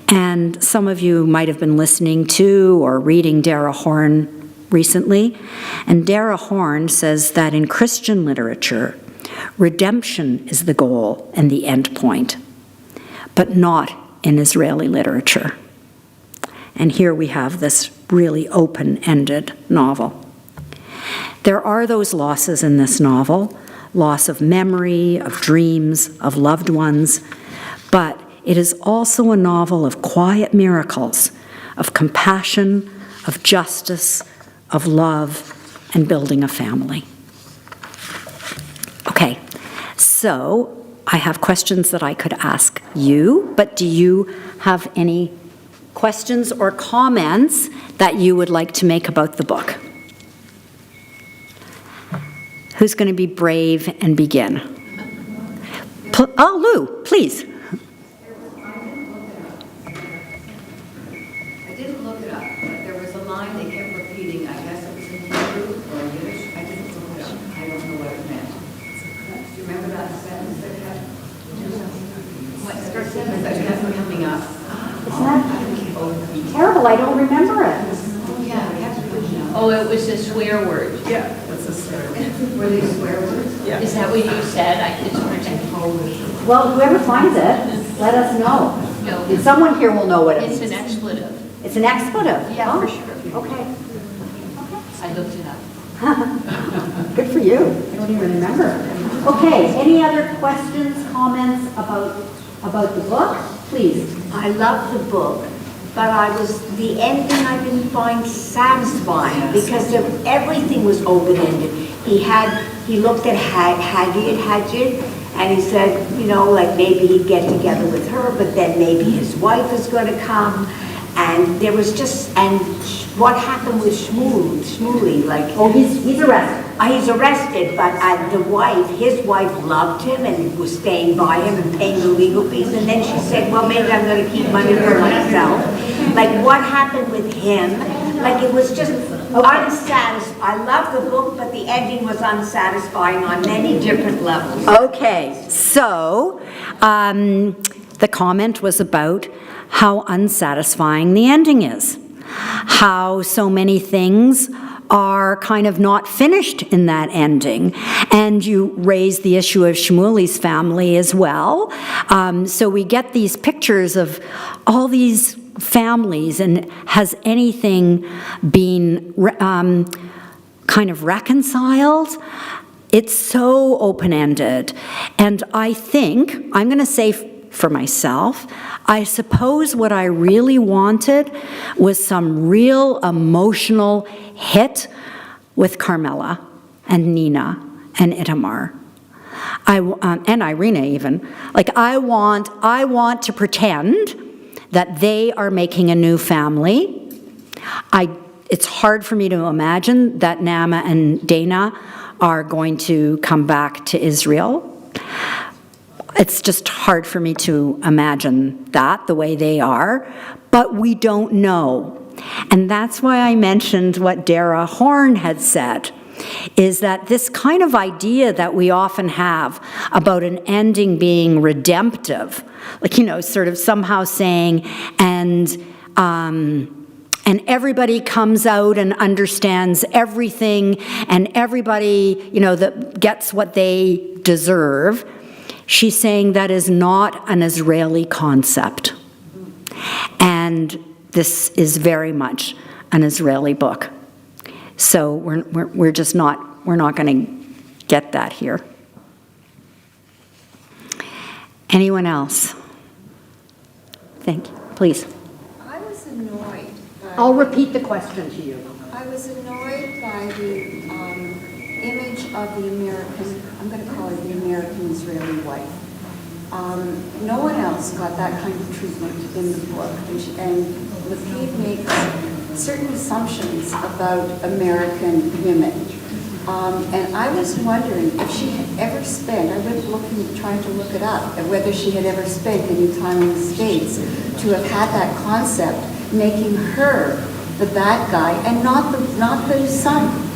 Speaker 2: And some of you might have been listening to or reading Dara Horn recently. And Dara Horn says that in Christian literature, redemption is the goal and the end point, but not in Israeli literature. And here we have this really open-ended novel. There are those losses in this novel, loss of memory, of dreams, of loved ones, but it is also a novel of quiet miracles, of compassion, of justice, of love, and building a family. Okay, so I have questions that I could ask you, but do you have any questions or comments that you would like to make about the book? Who's going to be brave and begin? Lou, please. Terrible, I don't remember it.
Speaker 3: Oh, it was a swear word.
Speaker 4: Yeah, that's a swear word.
Speaker 3: Were they swear words?
Speaker 4: Yeah.
Speaker 3: Is that what you said? I could pretend.
Speaker 2: Well, whoever finds it, let us know.
Speaker 3: No,
Speaker 2: Someone here will know what it
Speaker 3: it's
Speaker 2: means.
Speaker 3: an expletive.
Speaker 2: It's an expletive?
Speaker 3: Yeah,
Speaker 2: Oh,
Speaker 3: for sure.
Speaker 2: Okay.
Speaker 3: I looked it up.
Speaker 2: Good for you. I don't even remember. Okay, any other questions, comments about the book? Please.
Speaker 5: I love the book, but the ending I didn't find satisfying because everything was open-ended. He looked at Hadjid, and he said, like maybe he'd get together with her, but then maybe his wife is going to come. And there was what happened with Shmuley, like...
Speaker 2: Oh, he's arrested.
Speaker 5: He's arrested, but his wife loved him and was staying by him and paying the legal fees, and then she said, well, maybe I'm going to keep money for myself. Like, what happened with him? Like, it was just unsatisfying. I love the book, but the ending was unsatisfying on many different levels.
Speaker 2: Okay, so the comment was about how unsatisfying the ending is, how so many things are kind of not finished in that ending. And you raise the issue of Shmuley's family as well. So we get these pictures of all these families, and has anything been kind of reconciled? It's so open-ended. And I think, I'm going to say for myself, I suppose what I really wanted was some real emotional hit with Carmela and Nina and Itamar. And Irina even. Like, I want to pretend that they are making a new family. It's hard for me to imagine that Naama and Dana are going to come back to Israel. It's just hard for me to imagine that the way they are, but we don't know. And that's why I mentioned what Dara Horn had said, is that this kind of idea that we often have about an ending being redemptive, like, sort of somehow saying, and everybody comes out and understands everything, and everybody, that gets what they deserve. She's saying that is not an Israeli concept. And this is very much an Israeli book. So we're just not, we're not going to get that here. Anyone else? Thank you. Please.
Speaker 6: I was annoyed.
Speaker 2: I'll repeat the question to you.
Speaker 6: I was annoyed by the image of the American, I'm going to call her the American Israeli wife. No one else got that kind of treatment in the book. And Lapid makes certain assumptions about American women. And I was wondering if she had ever spent, I went trying to look it up, and whether she had ever spent any time in the States to have had that concept, making her the bad guy and not the son.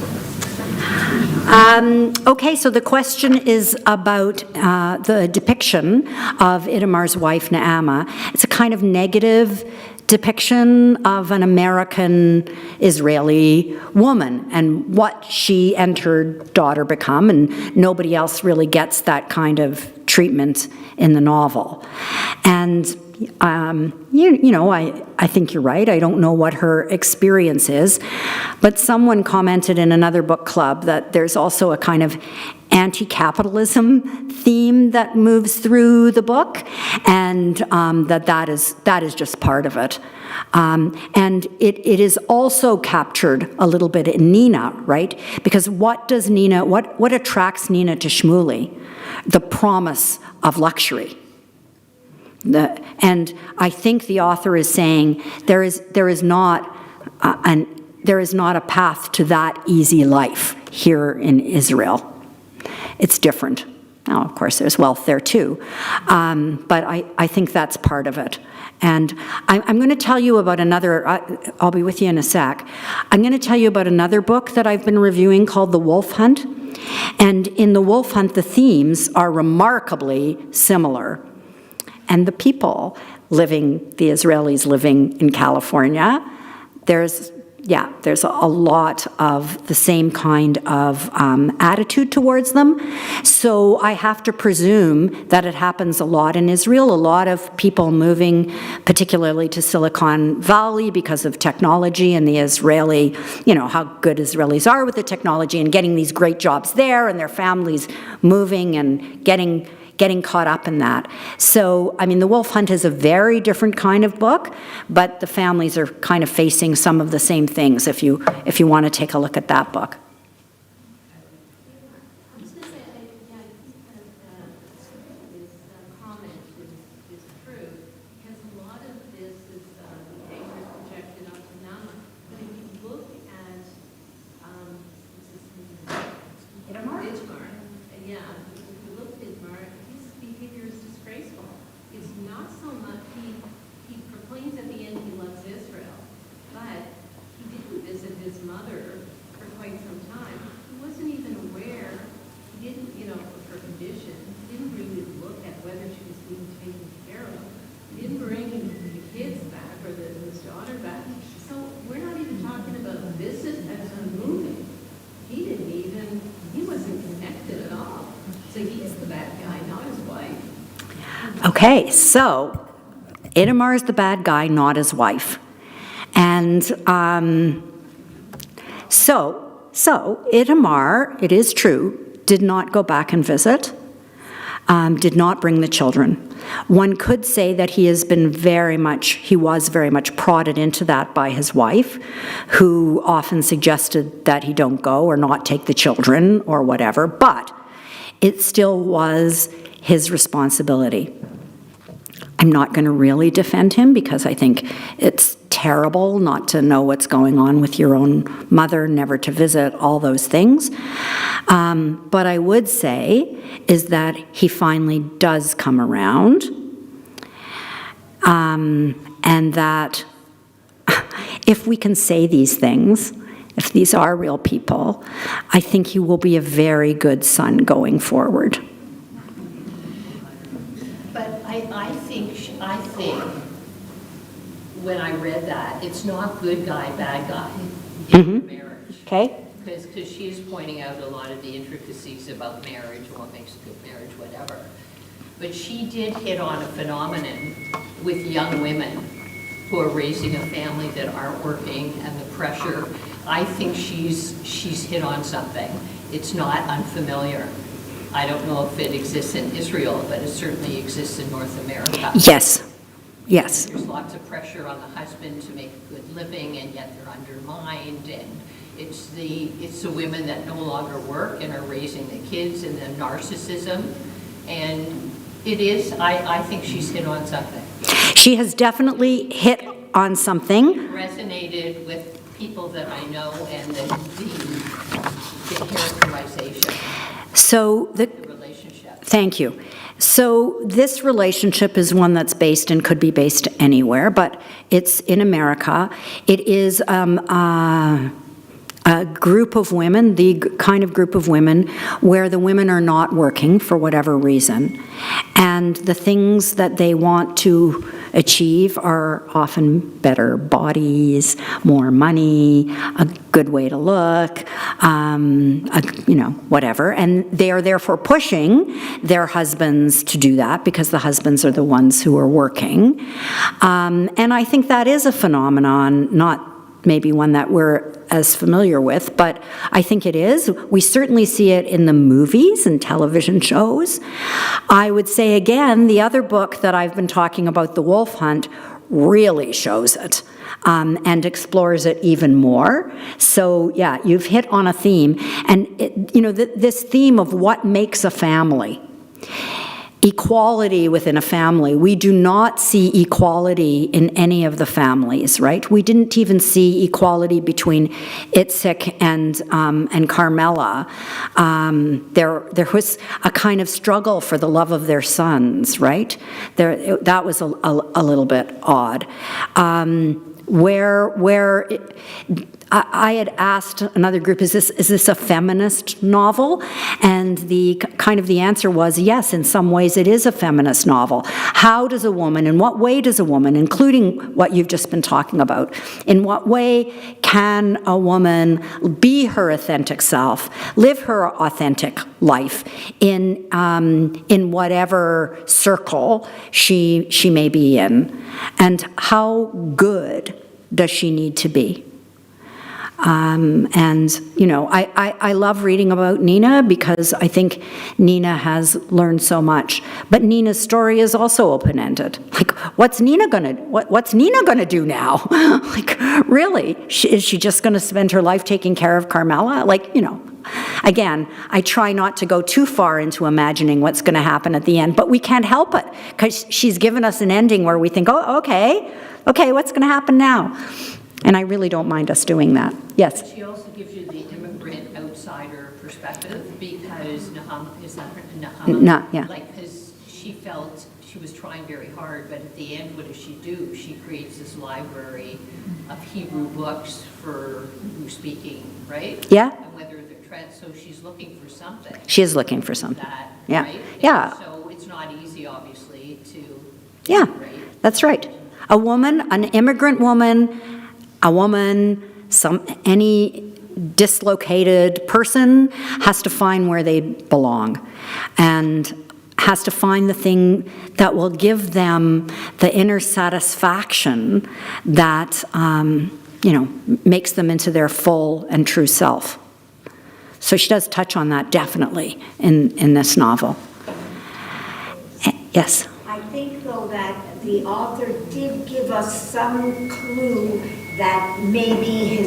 Speaker 2: Okay, so the question is about the depiction of Itamar's wife, Naama. It's a kind of negative depiction of an American Israeli woman and what she and her daughter become, and nobody else really gets that kind of treatment in the novel. And I think you're right. I don't know what her experience is, but someone commented in another book club that there's also a kind of anti-capitalism theme that moves through the book, and that is just part of it. And it is also captured a little bit in Nina, right? Because what attracts Nina to Shmuley? The promise of luxury. And I think the author is saying there is not a path to that easy life here in Israel. It's different. Now, of course, there's wealth there too, but I think that's part of it. And I'm going to tell you about another. I'll be with you in a sec. I'm going to tell you about another book that I've been reviewing called The Wolf Hunt. And in The Wolf Hunt, the themes are remarkably similar. And the people the Israelis living in California, there's a lot of the same kind of attitude towards them. So I have to presume that it happens a lot in Israel. A lot of people moving, particularly to Silicon Valley because of technology and the Israeli, how good Israelis are with the technology and getting these great jobs there, and their families moving and getting caught up in that. So, The Wolf Hunt is a very different kind of book, but the families are kind of facing some of the same things if you want to take a look at that book.
Speaker 3: I was going to say, I think that this comment is true, because a lot of this is pictures projected onto Nama. But if you look at Itmar, yeah, if you look at Itmar, his behavior is disgraceful. It's not so much, he proclaims at the end he loves Israel, but he didn't visit his mother for quite some time. He wasn't even aware, he didn't, of her condition. He didn't really look at whether she was being taken care of. He didn't bring the kids back or his daughter back. So we're not even talking about visit as a movie. He wasn't connected at all. So he's the bad guy, not his wife.
Speaker 2: Okay, so Itamar is the bad guy, not his wife. And so Itamar, it is true, did not go back and visit, did not bring the children. One could say that he was very much prodded into that by his wife, who often suggested that he don't go or not take the children or whatever, but it still was his responsibility. I'm not going to really defend him because I think it's terrible not to know what's going on with your own mother, never to visit, all those things. But I would say is that he finally does come around, and that if we can say these things, if these are real people, I think he will be a very good son going forward.
Speaker 7: But I think when I read that, it's not good guy, bad guy in marriage.
Speaker 2: Okay?
Speaker 7: Because she's pointing out a lot of the intricacies about marriage and what makes a good marriage, whatever. But she did hit on a phenomenon with young women who are raising a family that aren't working, and the pressure I think she's hit on something. It's not unfamiliar. I don't know if it exists in Israel, but it certainly exists in North America.
Speaker 2: Yes, yes.
Speaker 7: There's lots of pressure on the husband to make a good living, and yet they're undermined, and it's the women that no longer work and are raising the kids, and the narcissism, and I think she's hit on something.
Speaker 2: She has definitely hit on something.
Speaker 7: Resonated with people that I know, and the characterization.
Speaker 2: So
Speaker 7: The relationship.
Speaker 2: Thank you. So this relationship is one that's based and could be based anywhere, but it's in America. It is a group of women, the kind of group of women where the women are not working for whatever reason, and the things that they want to achieve are often better bodies, more money, a good way to look, whatever. And they are therefore pushing their husbands to do that because the husbands are the ones who are working. And I think that is a phenomenon, not maybe one that we're as familiar with, but I think it is. We certainly see it in the movies and television shows. I would say again, the other book that I've been talking about, The Wolf Hunt, really shows it and explores it even more. So yeah, you've hit on a theme. And this theme of what makes a family. Equality within a family. We do not see equality in any of the families, right? We didn't even see equality between Itzik and Carmela. There was a kind of struggle for the love of their sons, right? That was a little bit odd. I had asked another group, is this a feminist novel? And the answer was yes, in some ways it is a feminist novel. How does a woman, in what way does a woman, including what you've just been talking about, in what way can a woman be her authentic self, live her authentic life in whatever circle she may be in? And how good does she need to be? I love reading about Nina because I think Nina has learned so much. But Nina's story is also open-ended. Like, what's Nina gonna do now? Like, really? Is she just gonna spend her life taking care of Carmela? Again, I try not to go too far into imagining what's gonna happen at the end, but we can't help it because she's given us an ending where we think, oh, okay, what's gonna happen now? And I really don't mind us doing that. Yes?
Speaker 7: She also gives you the immigrant outsider perspective because Nahama,
Speaker 2: yeah.
Speaker 7: because she felt she was trying very hard, but at the end, what does she do? She creates this library of Hebrew books for Hebrew speaking, right?
Speaker 2: Yeah.
Speaker 7: And whether they're so she's looking for something.
Speaker 2: She is looking for something.
Speaker 7: That,
Speaker 2: yeah.
Speaker 7: Right?
Speaker 2: Yeah.
Speaker 7: And so it's not easy, obviously, to.
Speaker 2: Yeah,
Speaker 7: right?
Speaker 2: That's right. A woman, an immigrant woman, any dislocated person has to find where they belong and has to find the thing that will give them the inner satisfaction that, makes them into their full and true self. So she does touch on that definitely in this novel. Yes?
Speaker 5: I think, though, that the author did give us some clue that maybe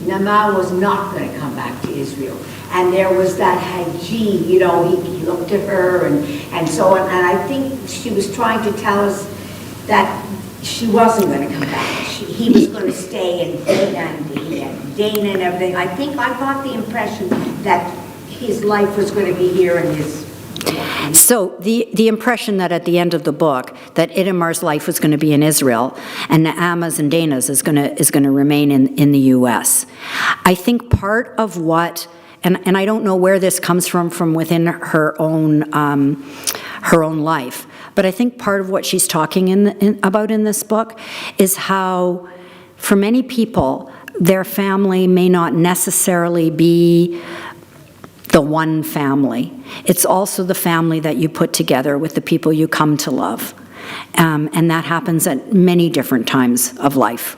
Speaker 5: Nama was not going to come back to Israel. And there was that Haji, he looked at her and so on. And I think she was trying to tell us that she wasn't going to come back. He was going to stay and Dana and everything. I got the impression that his life was going to be here and his...
Speaker 2: So the impression that at the end of the book that Itamar's life was going to be in Israel and Naama's and Dana's is going to remain in the U.S. I think part of what, and I don't know where this comes from within her own life, but I think part of what she's talking about in this book is how, for many people, their family may not necessarily be the one family. It's also the family that you put together with the people you come to love. And that happens at many different times of life.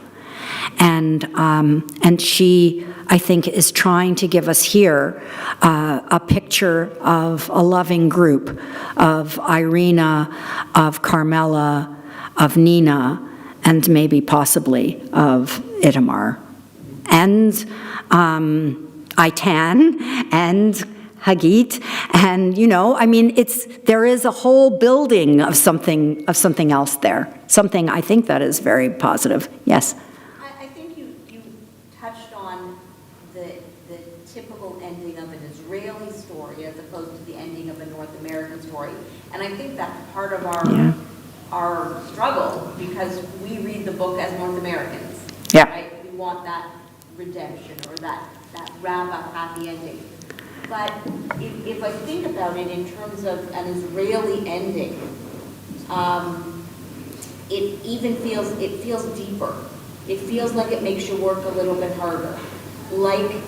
Speaker 2: And she, I think, is trying to give us here a picture of a loving group of Irina, of Carmela, of Nina, and maybe possibly of Itamar. And Aitan, and Hagit, and I mean, there is a whole building of something else there. Something I think that is very positive. Yes.
Speaker 8: I think you touched on the typical ending of an Israeli story as opposed to the ending of a North American story, and I think that's part of our struggle because we read the book as North Americans.
Speaker 2: Yeah.
Speaker 8: Right? We want that redemption or that wrap-up happy ending. But if I think about it in terms of an Israeli ending, it feels deeper. It feels like it makes you work a little bit harder. Like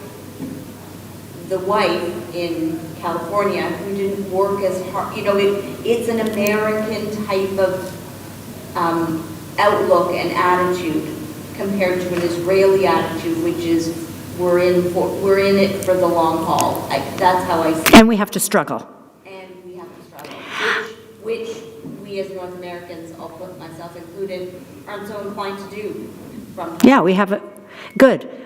Speaker 8: the wife in California who didn't work as hard. It's an American type of outlook and attitude compared to an Israeli attitude, which is we're in it for the long haul. That's how I see it.
Speaker 2: And we have to struggle.
Speaker 8: And we have to struggle, which we as North Americans, I'll put myself included, aren't so inclined to do.
Speaker 2: Yeah, we have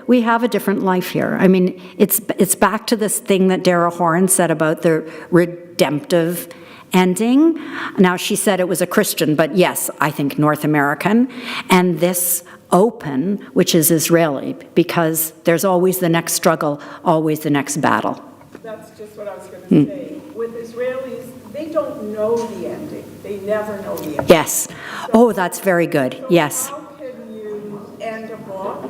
Speaker 2: we have a different life here. I mean, it's back to this thing that Dara Horn said about the redemptive ending. Now, she said it was a Christian, but yes, I think North American. And this open, which is Israeli, because there's always the next struggle, always the next battle.
Speaker 4: That's just what I was going to say. With Israelis, they don't know the ending. They never know the ending.
Speaker 2: Yes. Oh, that's very good.
Speaker 4: So
Speaker 2: yes.
Speaker 4: How can you end a book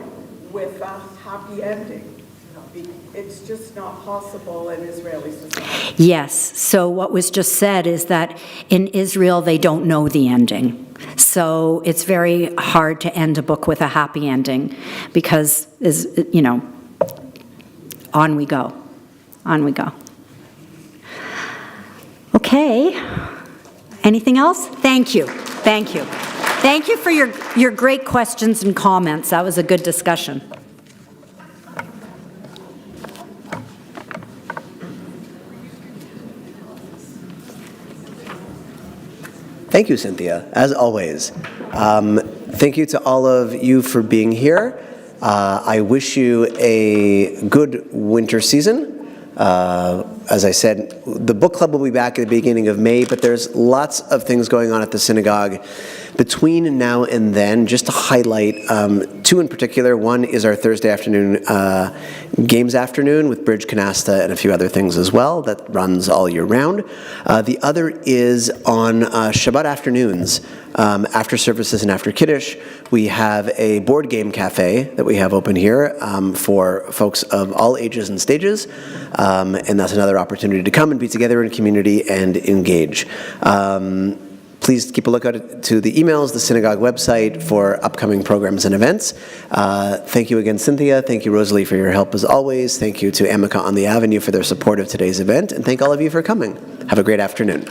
Speaker 4: with a happy ending? It's just not possible in Israeli society.
Speaker 2: Yes. So what was just said is that in Israel, they don't know the ending. So it's very hard to end a book with a happy ending because, on we go. On we go. Okay. Anything else? Thank you. Thank you. Thank you for your great questions and comments. That was a good discussion.
Speaker 1: Thank you, Cynthia, as always. Thank you to all of you for being here. I wish you a good winter season. As I said, the book club will be back at the beginning of May, but there's lots of things going on at the synagogue between now and then. Just to highlight two in particular. One is our Thursday afternoon games afternoon with bridge, canasta, and a few other things as well that runs all year round. The other is on Shabbat afternoons. After services and after Kiddush, we have a board game cafe that we have open here for folks of all ages and stages, and that's another opportunity to come and be together in community and engage. Please keep a lookout to the emails, the synagogue website for upcoming programs and events. Thank you again, Cynthia. Thank you, Rosalie, for your help as always. Thank you to Amica on the Avenue for their support of today's event, and thank all of you for coming. Have a great afternoon.